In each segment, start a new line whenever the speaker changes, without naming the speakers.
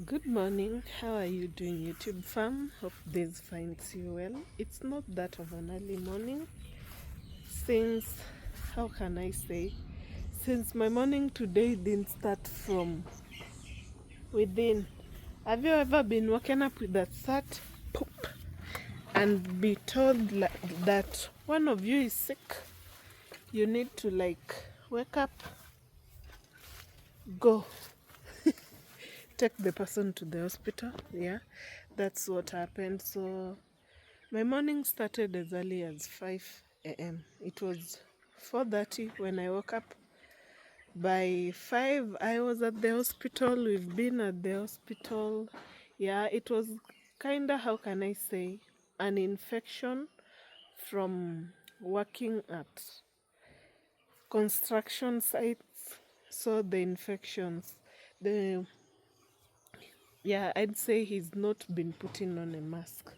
Good morning. How are you doing, YouTube fam? Hope this finds you well. It's not that of an early morning, since, how can I say, since my morning today didn't start from within. Have you ever been woken up with that start poop and be told that one of you is sick? You need to wake up, go take the person to the hospital. Yeah, that's what happened. So my morning started as early as 5 a.m. It was 4:30 when I woke up. By 5, I was at the hospital. We've been at the hospital. Yeah, it was kinda, how can I say, an infection from working at construction sites. So the infections, the yeah, I'd say he's not been putting on a mask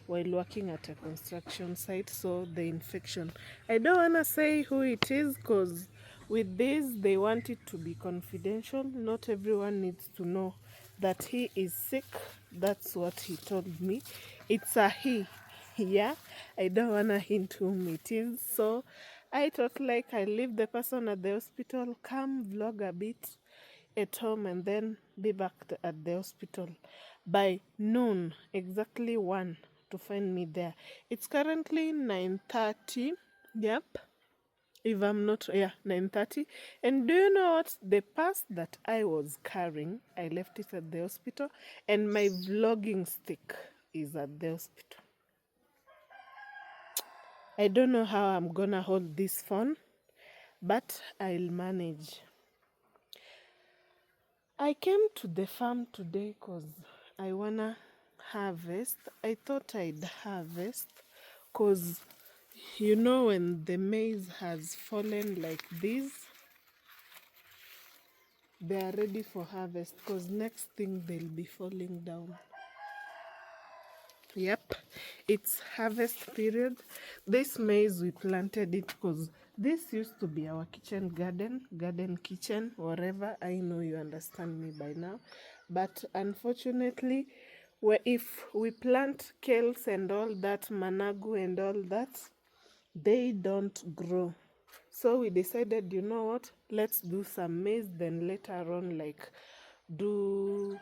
while working at a construction site, so the infection. I don't want to say who it is because with this, they want it to be confidential. Not everyone needs to know that he is sick. That's what he told me. It's a he. Yeah, I don't want to hint whom it is. So I thought I leave the person at the hospital, come vlog a bit at home, and then be back at the hospital by noon, exactly 1, to find me there. It's currently 9:30. Yep. If I'm not, yeah, 9:30. And do you know what? The purse that I was carrying, I left it at the hospital, and my vlogging stick is at the hospital. I don't know how I'm gonna hold this phone, but I'll manage. I came to the farm today because I wanna harvest. I thought I'd harvest because when the maize has fallen like this, they are ready for harvest because next thing they'll be falling down. Yep, it's harvest period. This maize, we planted it because this used to be our kitchen garden kitchen, whatever. I know you understand me by now. But unfortunately, if we plant kales and all that, managu and all that, they don't grow. So we decided, you know what, let's do some maize, then later on, do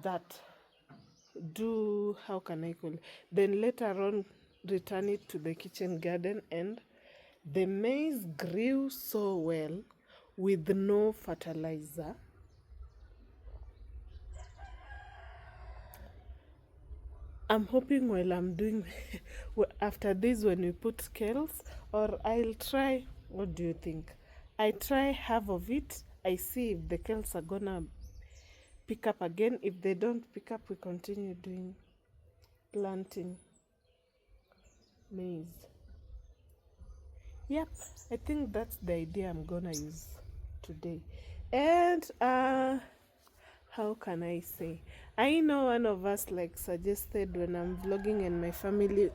that do how can I call it? Then later on return it to the kitchen garden, and the maize grew so well with no fertilizer. I'm hoping while I'm doing after this, when we put scales, or I'll try, what do you think? I try half of it, I see if the kales are gonna pick up again. If they don't pick up, we continue doing planting maize. Yep, I think that's the idea I'm gonna use today. And how can I say? I know one of us suggested when I'm vlogging and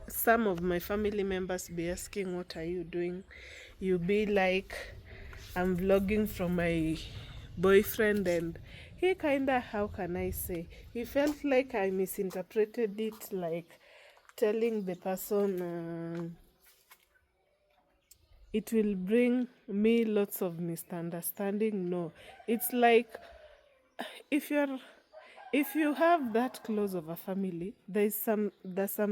some of my family members be asking, what are you doing? You be like, I'm vlogging from my boyfriend, and he kinda, how can I say? He felt like I misinterpreted it, like telling the person. It will bring me lots of misunderstanding. No, it's like if you're if you have that close of a family, there's some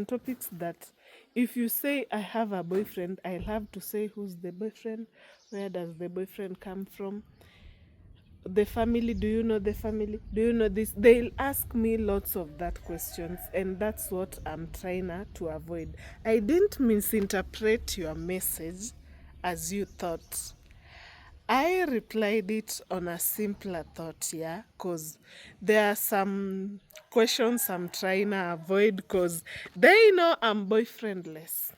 topics that if you say I have a boyfriend, I'll have to say who's the boyfriend, where does the boyfriend come from, the family, do you know the family, do you know this? They'll ask me lots of that questions, and that's what I'm trying to avoid. I didn't misinterpret your message as you thought. I replied it on a simpler thought, yeah, because there are some questions I'm trying to avoid because they know I'm boyfriendless.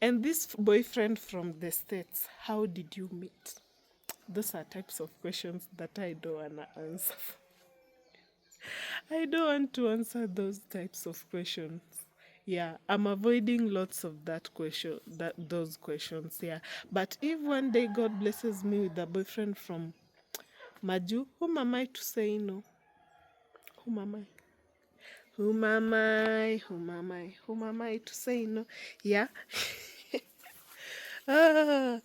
And this boyfriend from the States, how did you meet? Those are types of questions that I don't want to answer. I don't want to answer those types of questions. Yeah, I'm avoiding lots of those questions, yeah. But if one day God blesses me with a boyfriend from Maju, whom am I to say no? Whom am I? Whom am I? Whom am I? Whom am I to say no? Yeah. Ah,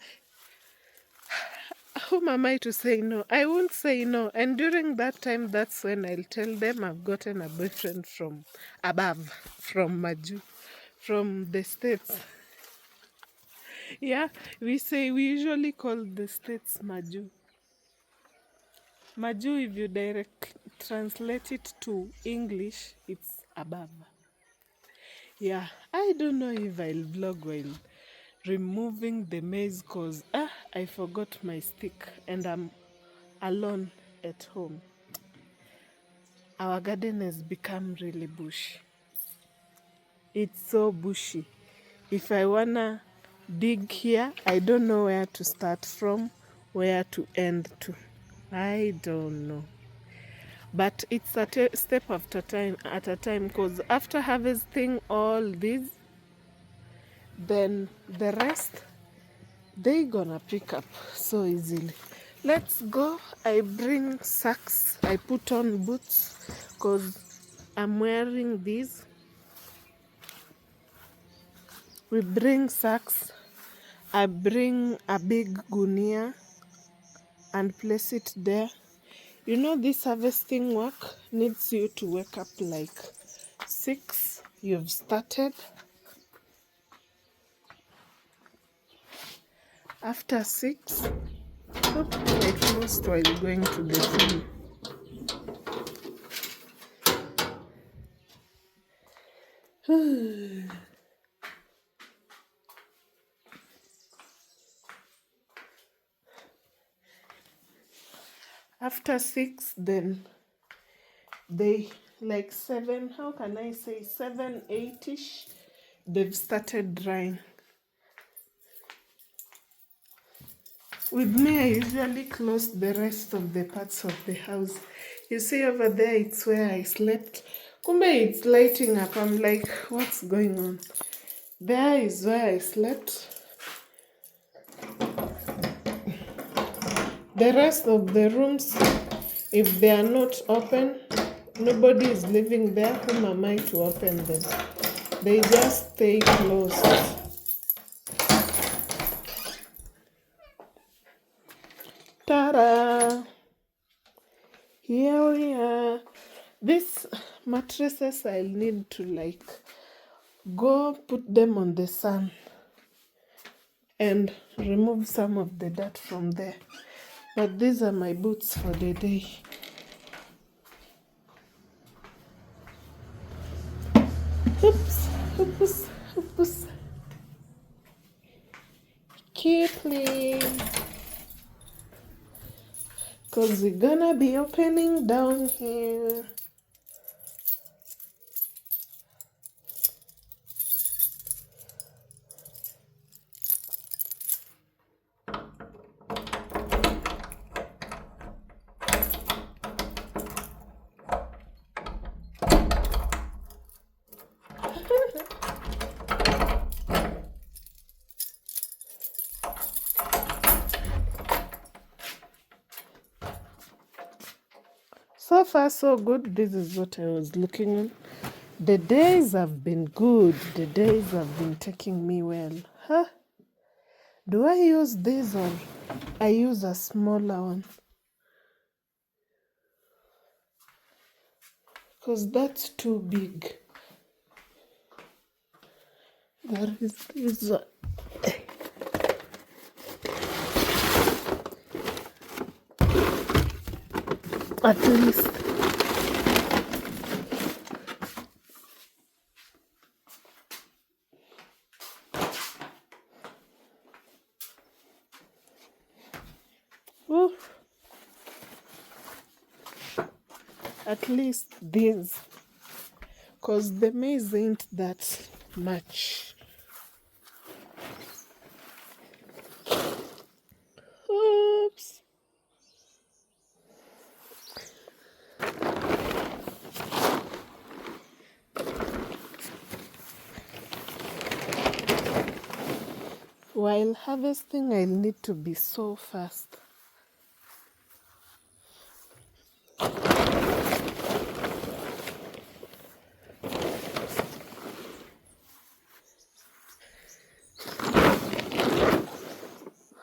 whom am I to say no? I won't say no. And during that time, that's when I'll tell them I've gotten a boyfriend from above, from Maju, from the States. Yeah, we usually call the States Maju. Maju, if you direct translate it to English, it's above. Yeah, I don't know if I'll vlog while removing the maize cause I forgot my stick and I'm alone at home. Our garden has become really bushy. It's so bushy. If I wanna dig here, I don't know where to start from, where to end to. I don't know. But it's a step after time at a time, because after harvesting all these, then the rest they gonna pick up so easily. Let's go. I bring socks. I put on boots because I'm wearing these. We bring socks. I bring a big gunia and place it there. You know, this harvesting work needs you to wake up like 6. You've started. After 6, I closed while going to the gym. After 6, then they like 7, how can I say 7, 8ish, they've started drying. With me, I usually close the rest of the parts of the house. You see over there, it's where I slept. Kumbe, it's lighting up. I'm like, what's going on? There is where I slept. The rest of the rooms, if they are not open, nobody is living there. Whom am I to open them? They just stay closed. Ta-da! Here we are. These mattresses, I'll need to like go put them on the sun and remove some of the dirt from there. But these are my boots for the day. Oops, oops, oops. Carefully. Because we're gonna be opening down here. So far, so good. This is what I was looking at. The days have been good. The days have been taking me well. Huh? Do I use this or I use a smaller one? Because that's too big. There is this one. At least. Oh. At least these. Because the maize ain't that much. Oops. While harvesting, I'll need to be so fast.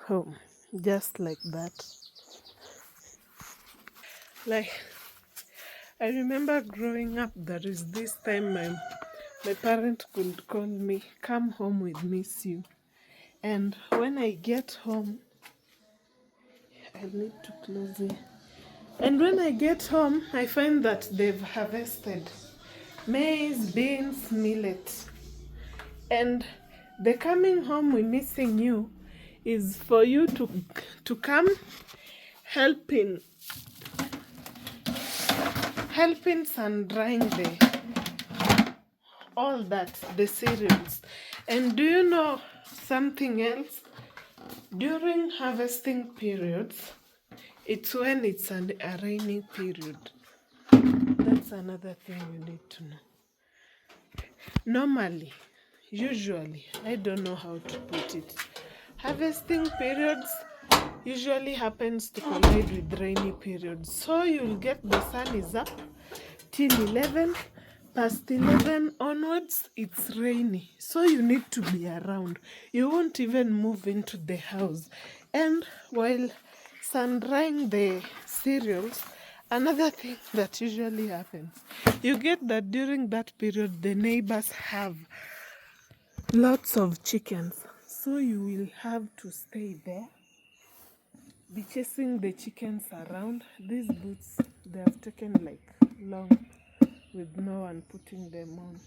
home, just like that. Like, I remember growing up, there is this time my parent could call me, come home with Miss You. And when I get home, I need to close it. And when I get home, I find that they've harvested maize, beans, millet. And the coming home we missing you is for you to come helping sun drying all that, the cereals. And do you know something else? During harvesting periods, it's when it's a raining period. That's another thing you need to know. Normally, usually, I don't know how to put it. Harvesting periods usually happens to collide with rainy periods. So you'll get the sun is up till 11, past 11 onwards, it's rainy. So you need to be around. You won't even move into the house. And while sun drying the cereals, another thing that usually happens, you get that during that period, the neighbors have lots of chickens. So you will have to stay there, be chasing the chickens around. These boots, they have taken like long with no one putting them on.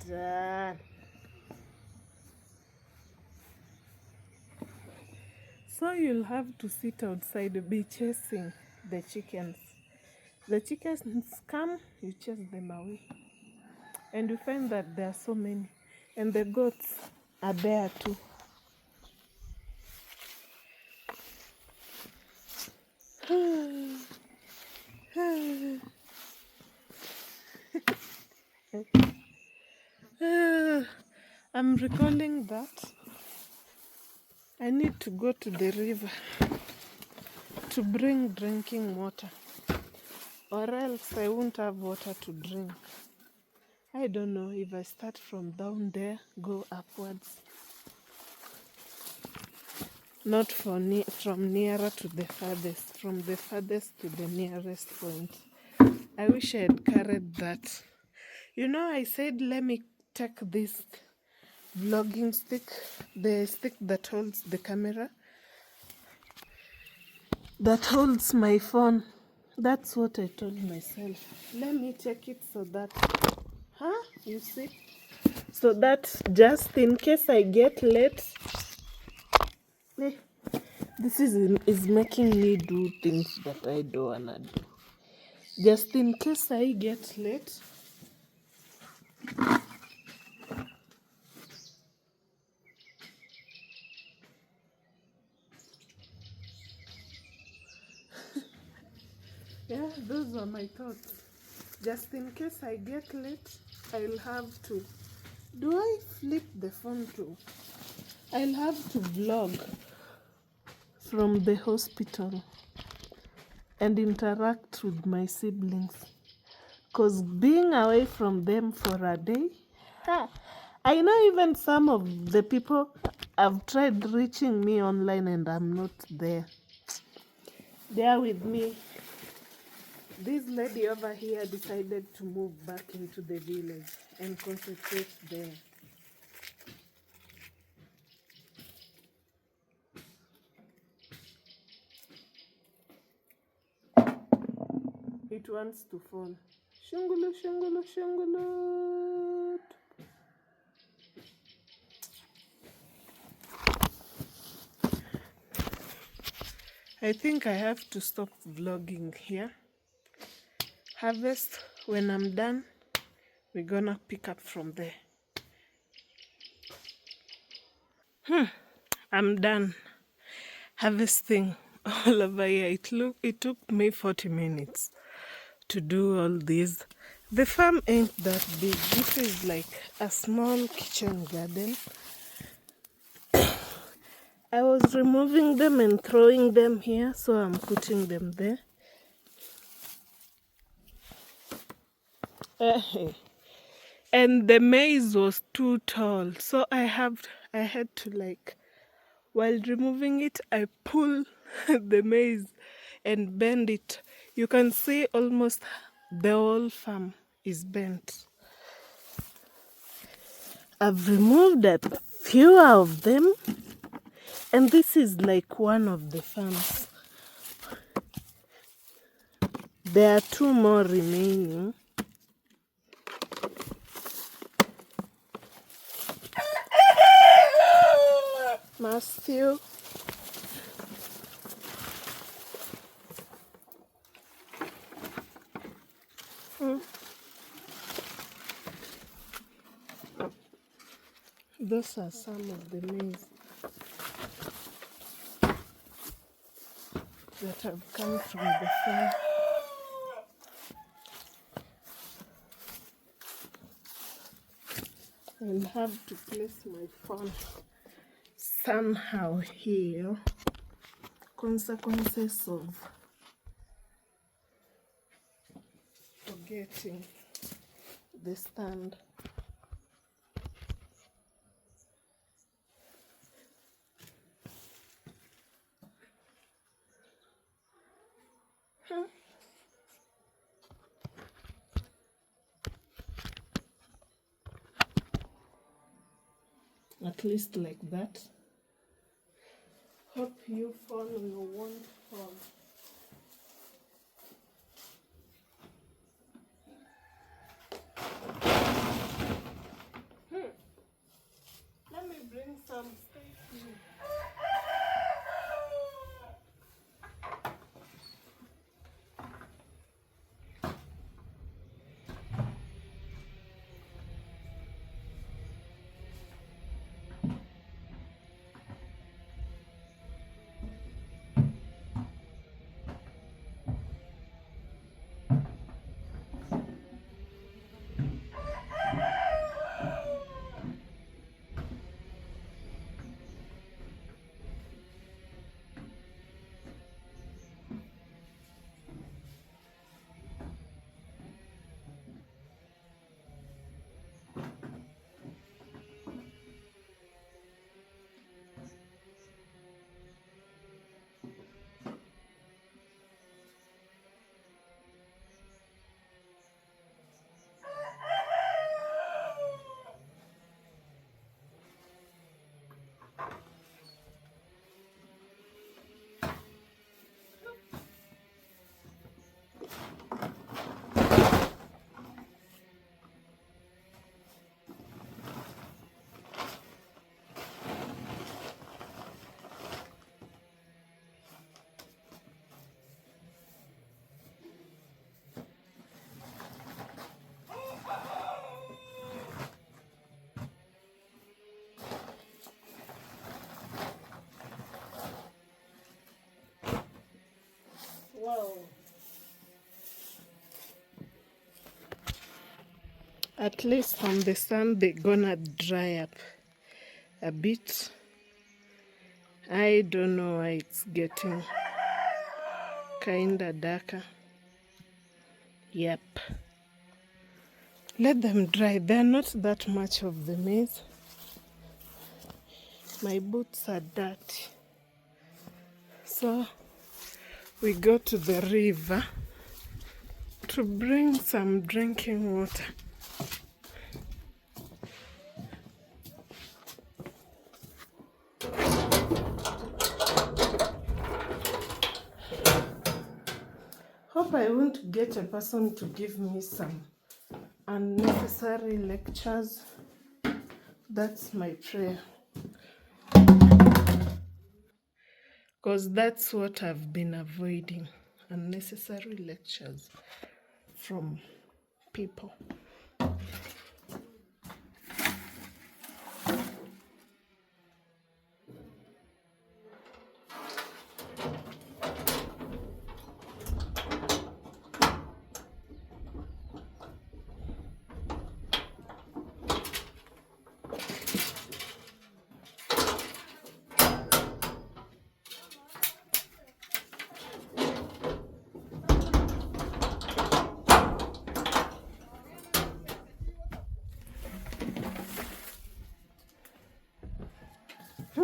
Done. So you'll have to sit outside, be chasing the chickens. The chickens come, you chase them away. And you find that there are so many. And the goats are there too. I'm recalling that I need to go to the river to bring drinking water, or else I won't have water to drink. I don't know if I start from down there, go upwards. Not from nearer to the farthest, from the farthest to the nearest point. I wish I had carried that. You know, I said, let me take this vlogging stick, the stick that holds the camera, that holds my phone. That's what I told myself. Let me take it so that, you see? So that just in case I get late, this is making me do things that I don't wanna do. Just in case I get late. Yeah, those are my thoughts. Just in case I get late, I'll have to. Do I flip the phone too? I'll have to vlog from the hospital and interact with my siblings. Because being away from them for a day, I know even some of the people have tried reaching me online and I'm not there. They are with me. This lady over here decided to move back into the village and concentrate there. It wants to fall. Shungulu, shungulu, shungulu. I think I have to stop vlogging here. Harvest, when I'm done, we're gonna pick up from there. I'm done harvesting all over here. It took me 40 minutes to do all this. The farm ain't that big. This is like a small kitchen garden. I was removing them and throwing them here, so I'm putting them there. And the maize was too tall, so I had to, like, while removing it, I pull the maize and bend it. You can see almost the whole farm is bent. I've removed a few of them, and this is like one of the farms. There are 2 more remaining. Matthew. Those are some of the maize that have come from the farm. I'll have to place my phone somehow here. Consequences of forgetting the stand. At least like that. Hope you phone will won't fall. Let me bring some steak. Wow. At least from the sun, they're gonna dry up a bit. I don't know why it's getting kinda darker. Yep. Let them dry. They're not that much of the maize. My boots are dirty. So we go to the river to bring some drinking water. Hope I won't get a person to give me some unnecessary lectures. That's my prayer. Because that's what I've been avoiding, unnecessary lectures from people.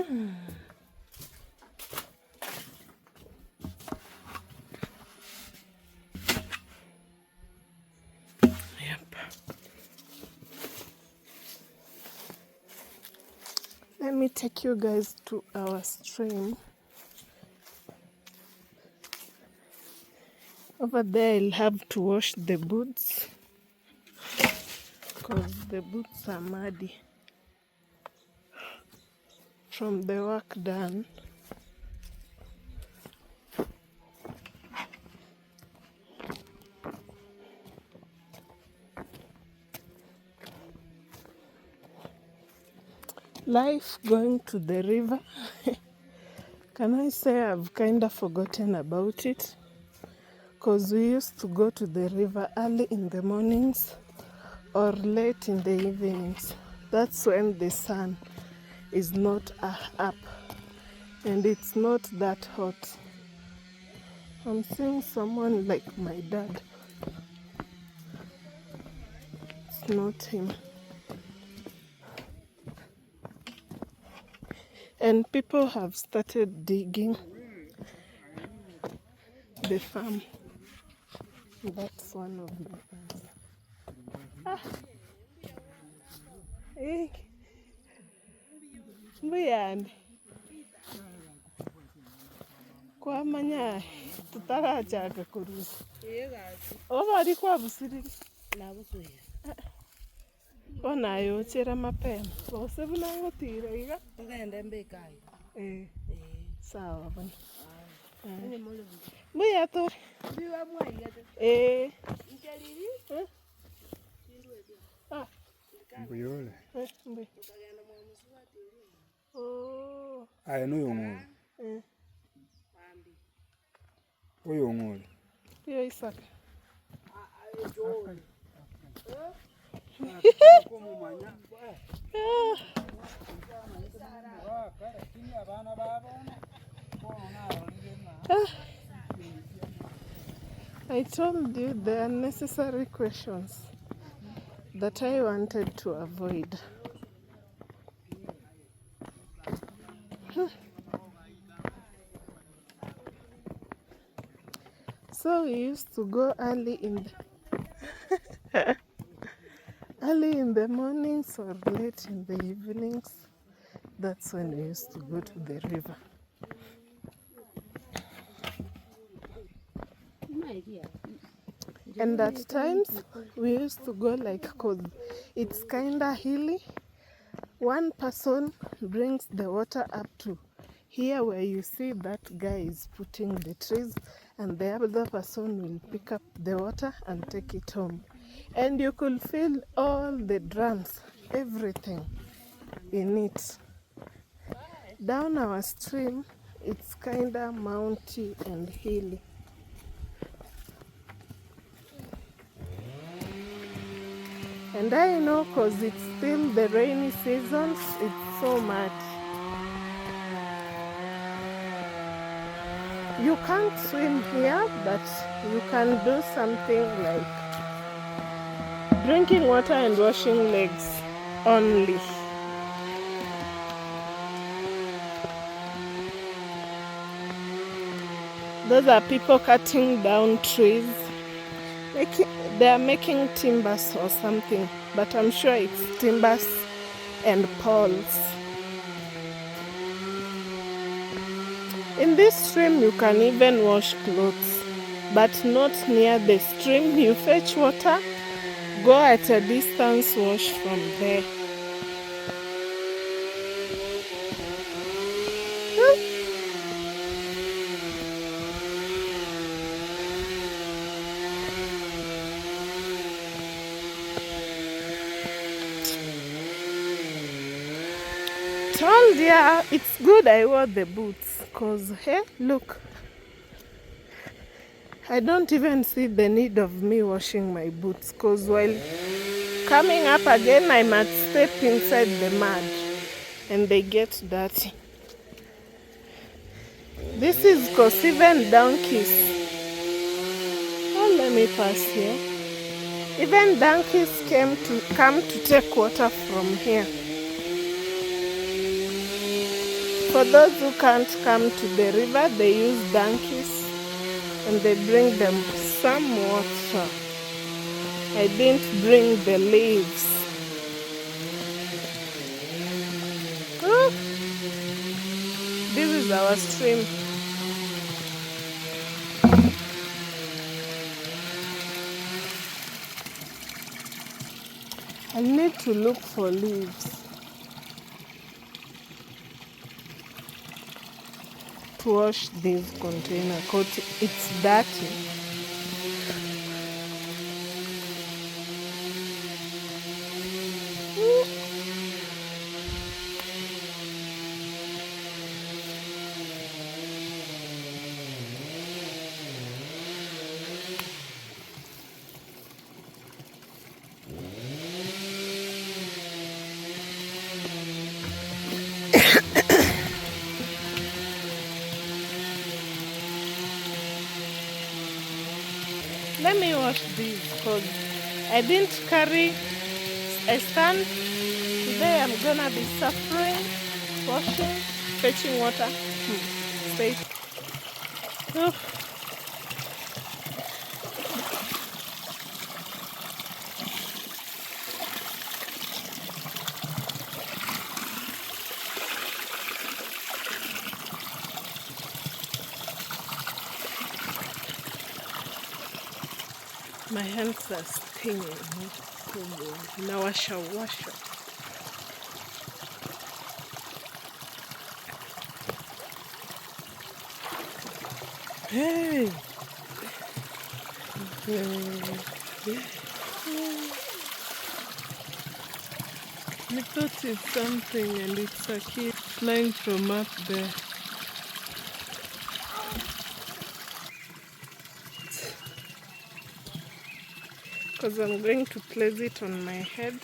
Yep. Let me take you guys to our stream. Over there I'll have to wash the boots because the boots are muddy from the work done. Life going to the river. Can I say I've kind of forgotten about it? Because we used to go to the river early in the mornings or late in the evenings. That's when the sun is not up and it's not that hot. I'm seeing someone like my dad. It's not him. And people have started digging the farm. That's one of my friends. Hey. Mbuyani. Kwa manya tutarachaka kurusi. Obari kwa busiriri. Bona yo chera mapema. Bose bunangotira iga.
Tugende mbekai.
Sawa bana. Mbuya to.
Biwa mwaiga.
Inkaliri?
Mbuyole.
Mbuya. Oh.
Aya no yongole. Oyongole.
Yo Isaka. I told you the unnecessary questions that I wanted to avoid. So we used to go early in the mornings or late in the evenings. That's when we used to go to the river. And at times we used to go like, cause it's kinda hilly. One person brings the water up to here where you see that guy is putting the trees, and the other person will pick up the water and take it home. And you could feel all the drums, everything in it. Down our stream, it's kinda mounty and hilly. And I know because it's still the rainy seasons, it's so muddy. You can't swim here, but you can do something like drinking water and washing legs only. Those are people cutting down trees. They are making timbers or something, but I'm sure it's timbers and poles. In this stream you can even wash clothes, but not near the stream. You fetch water, go at a distance, wash from there. Told ya, it's good I wore the boots, cause hey, look, I don't even see the need of me washing my boots, cause while coming up again I must step inside the mud and they get dirty. This is cause even donkeys, oh, let me pass here. Even donkeys come to take water from here. For those who can't come to the river, they use donkeys and they bring them some water. I didn't bring the leaves. Oh, this is our stream. I need to look for leaves to wash this container because it's dirty. Let me wash these because I didn't carry a stand. Today I'm gonna be suffering, washing, fetching water. Stay. Oh. My hands are stinging. Nawasha washa. Hey. I thought it's something and it's a kid flying from up there. Because I'm going to place it on my head.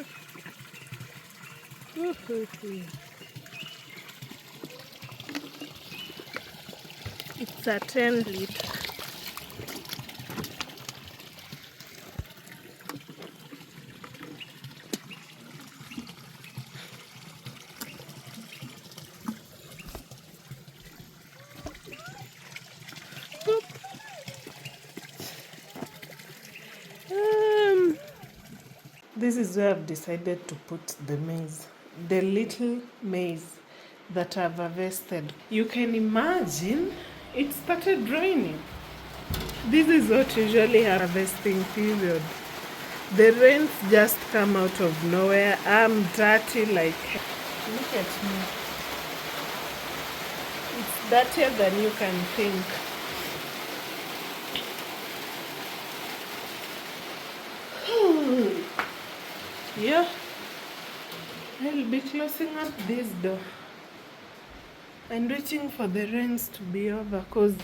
It's a 10 liter. This is where I've decided to put the maize, the little maize that I've harvested. You can imagine it started raining. This is what usually harvesting period. The rains just come out of nowhere. I'm dirty like, look at me. It's dirtier than you can think. Yeah, I'll be closing up this door and waiting for the rains to be over because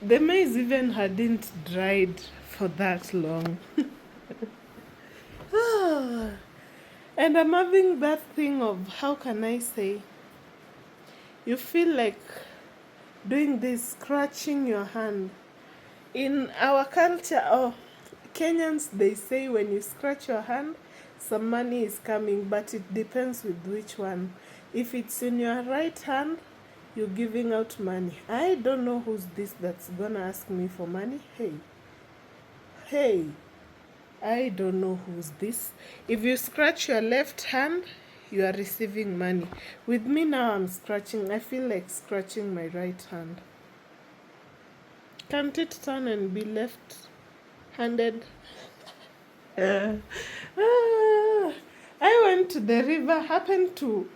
the maize even hadn't dried for that long. And I'm having that thing of, how can I say, you feel like doing this, scratching your hand. In our culture, Kenyans, they say when you scratch your hand, some money is coming, but it depends with which one. If it's in your right hand, you're giving out money. I don't know who's this that's gonna ask me for money. Hey, I don't know who's this. If you scratch your left hand, you are receiving money. With me now, I'm scratching. I feel like scratching my right hand. Can't it turn and be left-handed? I went to the river, happened to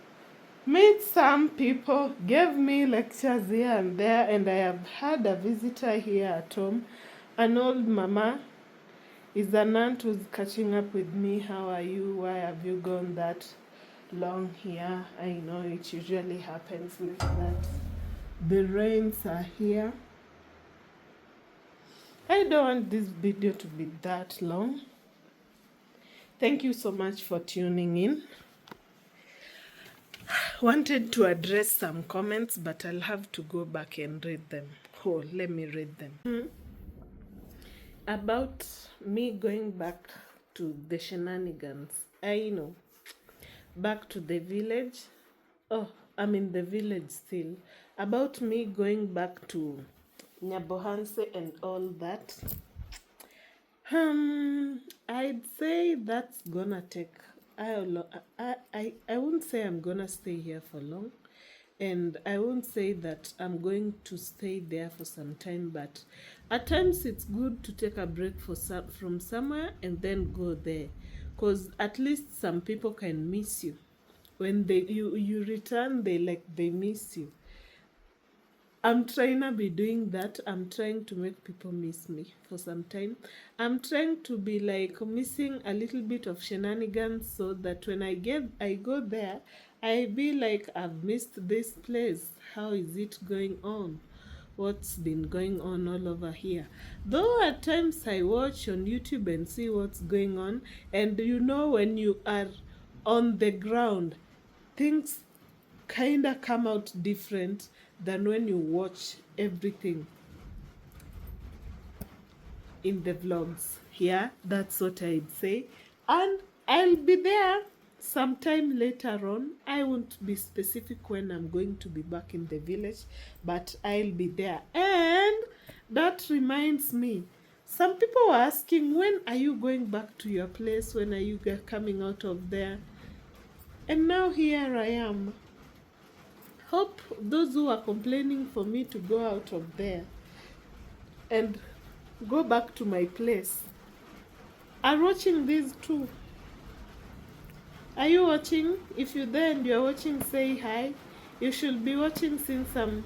meet some people, gave me lectures here and there, and I have had a visitor here at home, an old mama. Is an aunt who's catching up with me. How are you? Why have you gone that long here? I know it usually happens like that. The rains are here. I don't want this video to be that long. Thank you so much for tuning in. Wanted to address some comments, but I'll have to go back and read them. Oh, let me read them. About me going back to the shenanigans. I know. Back to the village. Oh, I'm in the village still. About me going back to Nyabohanse and all that. I'd say that's gonna take. I won't say I'm gonna stay here for long, and I won't say that I'm going to stay there for some time. But at times it's good to take a break from somewhere and then go there, cause at least some people can miss you. When you return, they miss you. I'm trying to be doing that. I'm trying to make people miss me for some time. I'm trying to be like missing a little bit of shenanigans so that when I go there, I be like, I've missed this place. How is it going on? What's been going on all over here? Though at times I watch on YouTube and see what's going on, and you know, when you are on the ground, things kinda come out different than when you watch everything in the vlogs. Yeah, that's what I'd say. And I'll be there sometime later on. I won't be specific when I'm going to be back in the village, but I'll be there. And that reminds me, some people were asking, when are you going back to your place? When are you coming out of there? And now here I am. Hope those who are complaining for me to go out of there and go back to my place are watching these too. Are you watching? If you're there and you're watching, say hi. You should be watching since I'm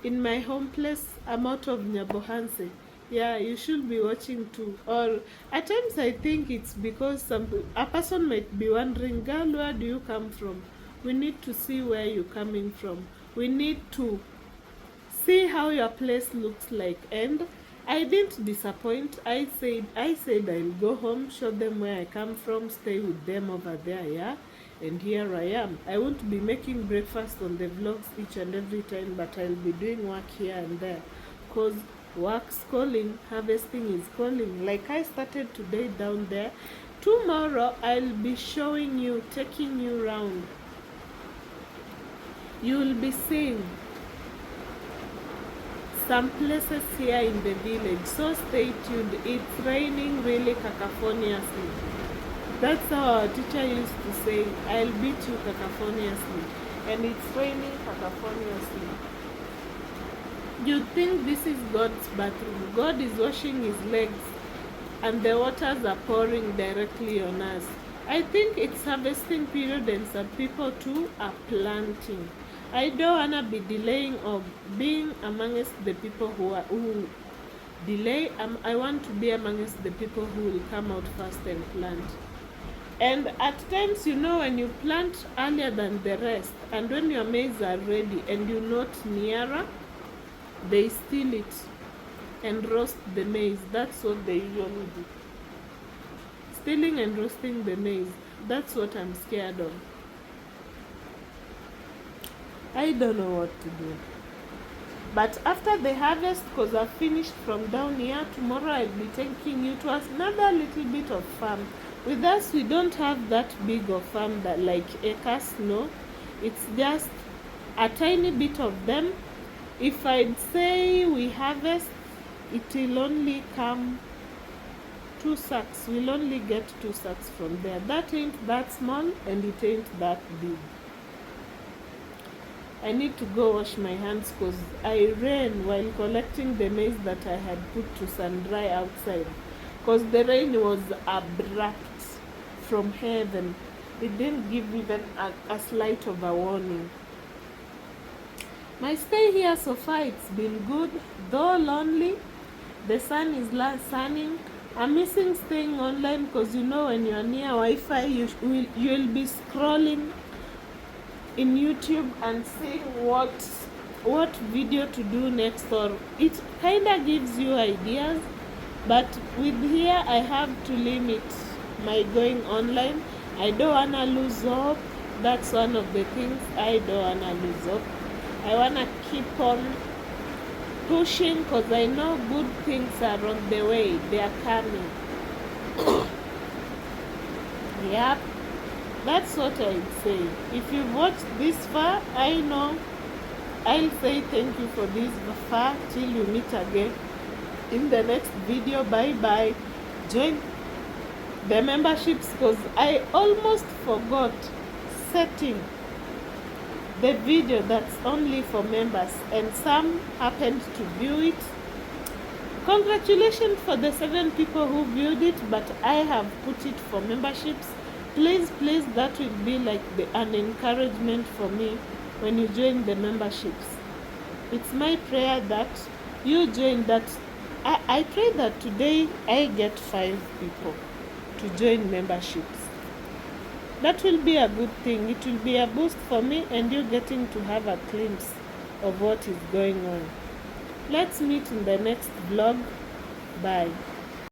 in my home place. I'm out of Nyabohanse. Yeah, you should be watching too. Or at times I think it's because a person might be wondering, girl, where do you come from? We need to see where you're coming from. We need to see how your place looks like. And I didn't disappoint. I said I'll go home, show them where I come from, stay with them over there, yeah? And here I am. I won't be making breakfast on the vlogs each and every time, but I'll be doing work here and there. Because work's calling, harvesting is calling. Like I started today down there. Tomorrow I'll be showing you, taking you around. You'll be seeing some places here in the village, so stay tuned. It's raining really cacophoniously. That's how our teacher used to say, I'll beat you cacophoniously. And it's raining cacophoniously. You think this is God's bathroom. God is washing his legs and the waters are pouring directly on us. I think it's harvesting period and some people too are planting. I don't wanna be delaying or being amongst the people who delay. I want to be amongst the people who will come out first and plant. And at times, you know, when you plant earlier than the rest, and when your maize are ready and you're not nearer, they steal it and roast the maize. That's what they usually do. Stealing and roasting the maize. That's what I'm scared of. I don't know what to do. But after the harvest, because I've finished from down here, tomorrow I'll be taking you to another little bit of farm. With us, we don't have that big of farm that like acres, no. It's just a tiny bit of them. If I'd say we harvest, it will only come 2 sacks. We'll only get 2 sacks from there. That ain't that small and it ain't that big. I need to go wash my hands because I ran while collecting the maize that I had put to sun dry outside. Because the rain was abrupt from heaven. It didn't give even a slight of a warning. My stay here so far, it's been good. Though lonely, the sun is sunning. I'm missing staying online because you know when you're near Wi-Fi, you'll be scrolling in YouTube and seeing what video to do next, or it kind of gives you ideas. But with here, I have to limit my going online. I don't want to lose hope. That's one of the things. I don't want to lose hope. I want to keep on pushing because I know good things are on the way. They are coming. Yep. That's what I'd say. If you've watched this far, I know I'll say thank you for this far till you meet again in the next video. Bye bye. Join the memberships because I almost forgot setting the video that's only for members and some happened to view it. Congratulations for the 7 people who viewed it, but I have put it for memberships. Please, that will be like an encouragement for me when you join the memberships. It's my prayer that you join that. I pray that today I get 5 people to join memberships. That will be a good thing. It will be a boost for me and you getting to have a glimpse of what is going on. Let's meet in the next vlog. Bye.